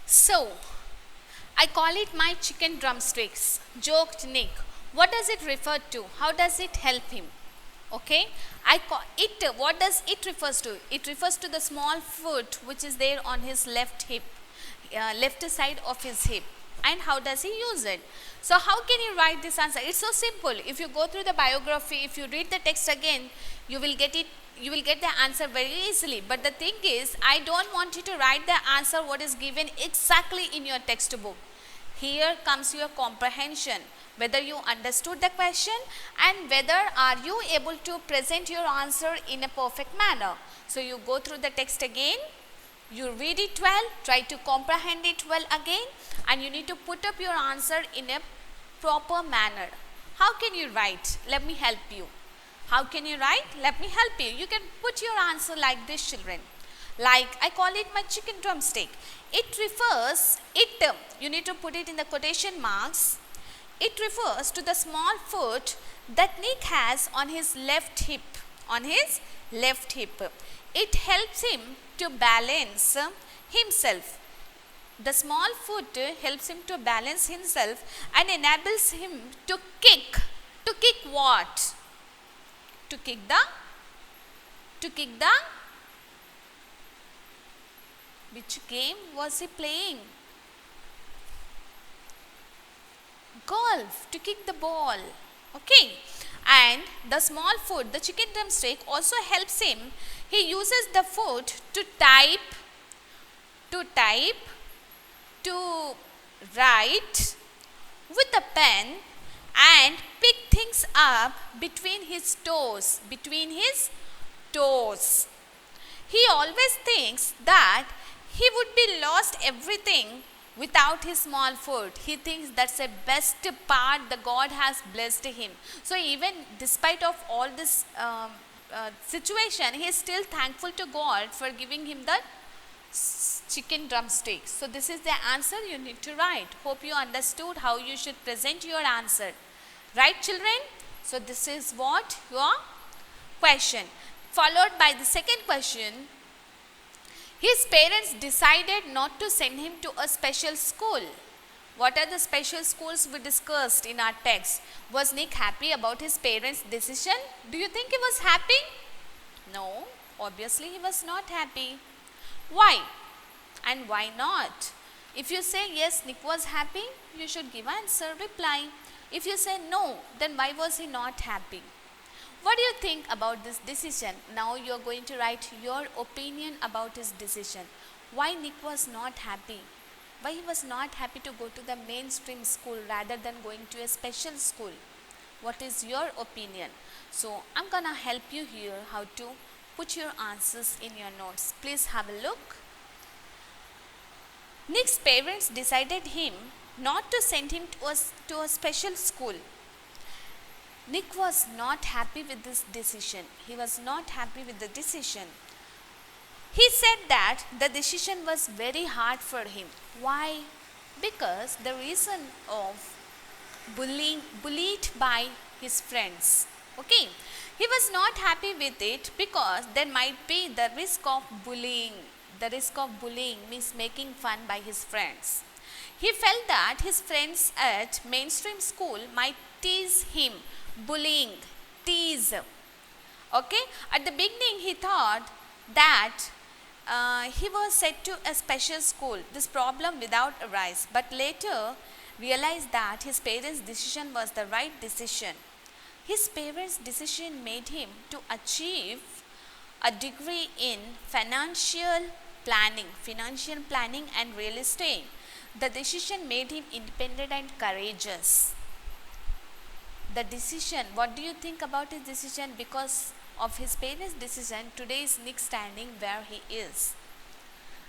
So, I call it my chicken drumsticks, joked Nick. What does it refer to? How does it help him? Okay, I call it, what does it refers to? It refers to the small foot which is there on his left hip, left side of his hip. And how does he use it? So how can you write this answer? It's so simple. If you go through the biography, if you read the text again, you will get it, you will get the answer very easily. But the thing is, I don't want you to write the answer what is given exactly in your textbook. Here comes your comprehension, whether you understood the question and whether are you able to present your answer in a perfect manner. So you go through the text again, you read it well, try to comprehend it well again, and you need to put up your answer in a proper manner. How can you write? Let me help you. How can you write? Let me help you. You can put your answer like this, children. Like, I call it my chicken drumstick. It refers, you need to put it in the quotation marks. It refers to the small foot that Nick has on his left hip. On his left hip. It helps him to balance himself. The small foot helps him to balance himself and enables him to kick. To kick what? To kick the which game was he playing? Golf, to kick the ball. Okay. And the small foot, the chicken drumstick, also helps him. He uses the foot to type, to write with a pen and pick things up between his toes, He always thinks that he would be lost everything without his small foot. He thinks that's the best part the God has blessed him. So even despite of all this situation, he is still thankful to God for giving him the chicken drumsticks. So this is the answer you need to write. Hope you understood how you should present your answer. Right, children? So this is what your question. Followed by the second question. His parents decided not to send him to a special school. What are the special schools we discussed in our text? Was Nick happy about his parents' decision? Do you think he was happy? No, obviously he was not happy. Why? And why not? If you say yes, Nick was happy, you should give answer, reply. If you say no, then why was he not happy? What do you think about this decision? Now you are going to write your opinion about his decision. Why Nick was not happy? Why he was not happy to go to the mainstream school rather than going to a special school? What is your opinion? So I'm gonna help you here how to put your answers in your notes. Please have a look. Nick's parents decided him not to send him to a special school. Nick was not happy with this decision. He was not happy with the decision. He said that the decision was very hard for him. Why? Because the reason of bullied by his friends. Okay. He was not happy with it because there might be the risk of bullying. The risk of bullying means making fun by his friends. He felt that his friends at mainstream school might tease him. Bullying, tease. Okay. At the beginning he thought that he was sent to a special school. This problem without arise. But later realized that his parents' decision was the right decision. His parents' decision made him to achieve a degree in financial planning and real estate. The decision made him independent and courageous. The decision, what do you think about his decision? Because of his parents' decision, today is Nick standing where he is.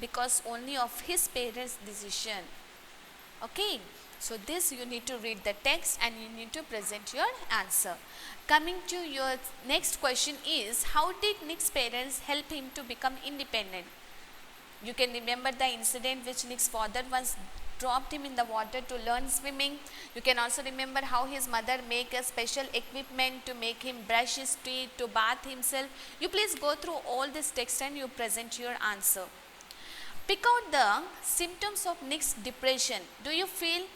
Because only of his parents' decision. Okay. So this you need to read the text and you need to present your answer. Coming to your next question is, how did Nick's parents help him to become independent? You can remember the incident which Nick's father once dropped him in the water to learn swimming. You can also remember how his mother make a special equipment to make him brush his teeth, to bath himself. You please go through all this text and you present your answer. Pick out the symptoms of Nick's depression. Do you feel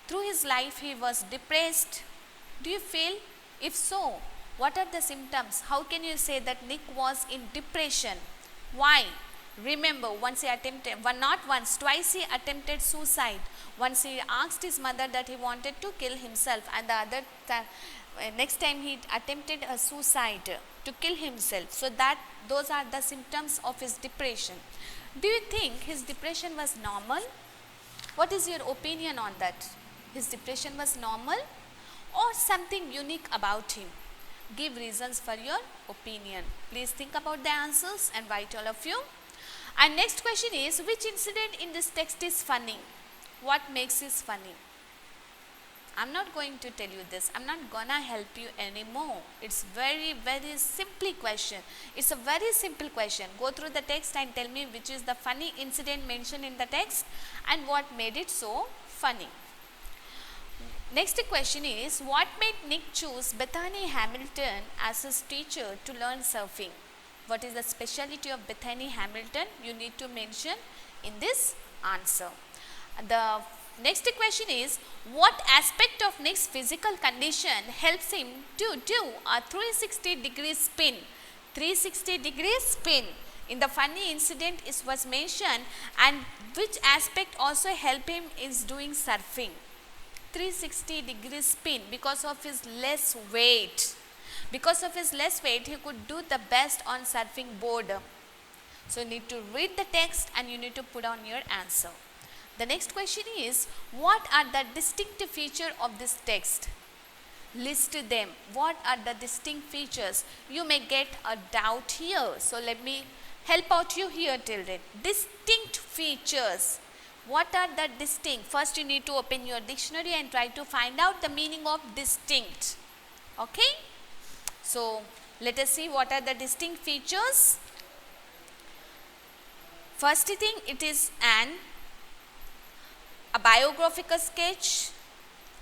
through his life he was depressed? Do you feel? If so, what are the symptoms? How can you say that Nick was in depression? Why? Remember, once he attempted, not once, twice he attempted suicide. Once he asked his mother that he wanted to kill himself, and the other next time he attempted a suicide to kill himself. So that those are the symptoms of his depression. Do you think his depression was normal? What is your opinion on that? His depression was normal or something unique about him? Give reasons for your opinion. Please think about the answers and write all of you. And next question is, which incident in this text is funny? What makes it funny? I'm not going to tell you this. I'm not gonna help you anymore. It's very simple question. It's a very simple question. Go through the text and tell me which is the funny incident mentioned in the text and what made it so funny. Next question is, what made Nick choose Bethany Hamilton as his teacher to learn surfing? What is the specialty of Bethany Hamilton? You need to mention in this answer. The next question is, what aspect of Nick's physical condition helps him to do a 360-degree spin? 360-degree spin. In the funny incident it was mentioned, and which aspect also help him is doing surfing? 360-degree spin, because of his less weight. Because of his less weight, he could do the best on surfing board. So you need to read the text and you need to put on your answer. The next question is, what are the distinctive features of this text? List them. What are the distinct features? You may get a doubt here. So let me help out you here, children. Distinct features. What are the distinct? First you need to open your dictionary and try to find out the meaning of distinct. Okay? So let us see what are the distinct features. First thing, it is a biographical sketch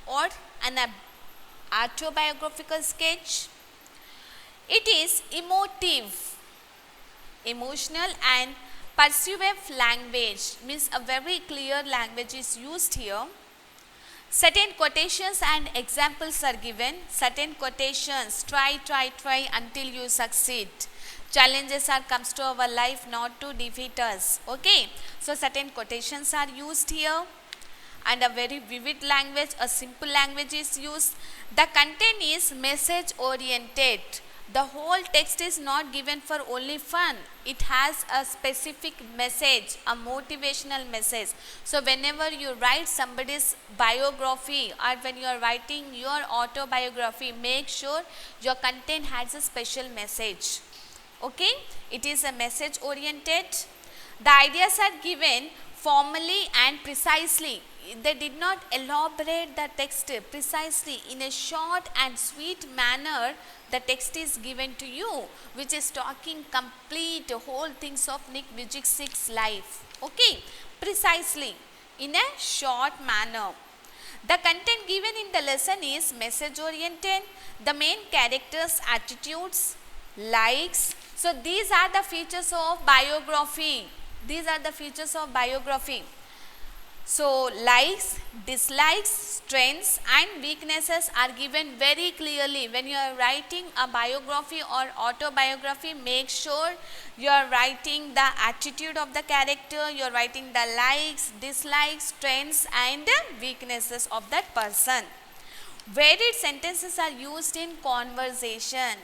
or an autobiographical sketch. It is emotive, emotional and persuasive language, means a very clear language is used here. Certain quotations and examples are given. Certain quotations, try until you succeed. Challenges are comes to our life not to defeat us. Okay, so certain quotations are used here, and a very vivid language, a simple language is used. The content is message oriented. The whole text is not given for only fun. It has a specific message, a motivational message. So whenever you write somebody's biography or when you are writing your autobiography, make sure your content has a special message. Okay, it is a message oriented. The ideas are given formally and precisely. They did not elaborate the text precisely. In a short and sweet manner, the text is given to you, which is talking complete whole things of Nick Vujicic's life. Okay, precisely in a short manner. The content given in the lesson is message oriented. The main characters' attitudes, likes. So these are the features of biography. These are the features of biography. So likes, dislikes, strengths and weaknesses are given very clearly. When you are writing a biography or autobiography, make sure you are writing the attitude of the character, you are writing the likes, dislikes, strengths and weaknesses of that person. Varied sentences are used in conversation.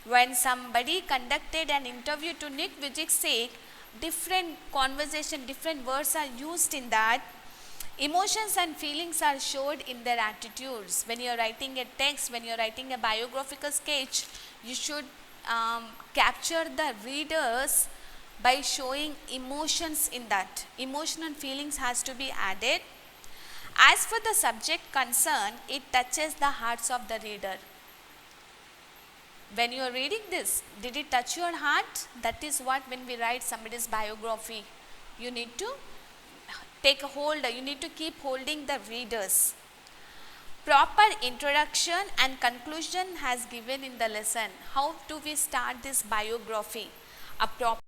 When somebody conducted an interview to Nick Vujicic, different conversation, different words are used in that. Emotions and feelings are showed in their attitudes. When you are writing a text, when you are writing a biographical sketch, you should capture the readers by showing emotions in that. Emotional feelings has to be added. As for the subject concerned, it touches the hearts of the reader. When you are reading this, did it touch your heart? That is what when we write somebody's biography, you need to take a hold, you need to keep holding the readers. Proper introduction and conclusion has given in the lesson. How do we start this biography? A proper